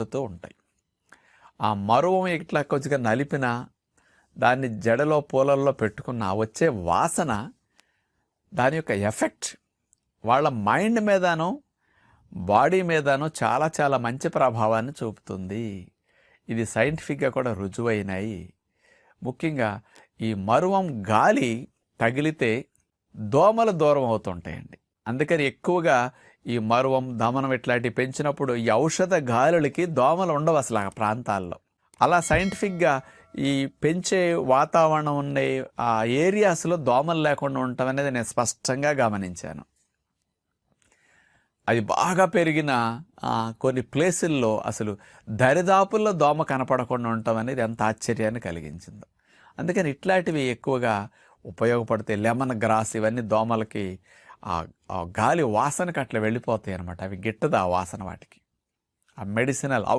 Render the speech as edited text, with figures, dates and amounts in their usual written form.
ఉంటాయి. ఆ మరువం ఇట్లా కొద్దిగా నలిపిన దాన్ని జడలో పూలల్లో పెట్టుకున్న వచ్చే వాసన, దాని యొక్క ఎఫెక్ట్ వాళ్ళ మైండ్ మీదను బాడీ మీదను చాలా చాలా మంచి ప్రభావాన్ని చూపుతుంది. ఇది సైంటిఫిక్గా కూడా రుజువైనాయి. ముఖ్యంగా ఈ మరువం గాలి తగిలితే దోమలు దూరం అవుతుంటాయండి. అందుకని ఎక్కువగా ఈ మరువం, దమనం ఇట్లాంటివి పెంచినప్పుడు ఈ ఔషధ గాలులకి దోమలు ఉండవు అసలు ఆ ప్రాంతాల్లో. అలా సైంటిఫిక్గా ఈ పెంచే వాతావరణం ఉండే ఆ ఏరియాస్లో దోమలు లేకుండా ఉండటం అనేది నేను స్పష్టంగా గమనించాను. అది బాగా పెరిగిన కొన్ని ప్లేసుల్లో అసలు దరిదాపుల్లో దోమ కనపడకుండా ఉండటం అనేది ఎంత ఆశ్చర్యాన్ని కలిగించిందో. అందుకని ఇట్లాంటివి ఎక్కువగా ఉపయోగపడితే లెమన్ గ్రాస్ ఇవన్నీ దోమలకి ఆ గాలి వాసనకి అట్లా వెళ్ళిపోతాయి అన్నమాట. అవి గిట్టదు ఆ వాసన వాటికి. ఆ మెడిసినల్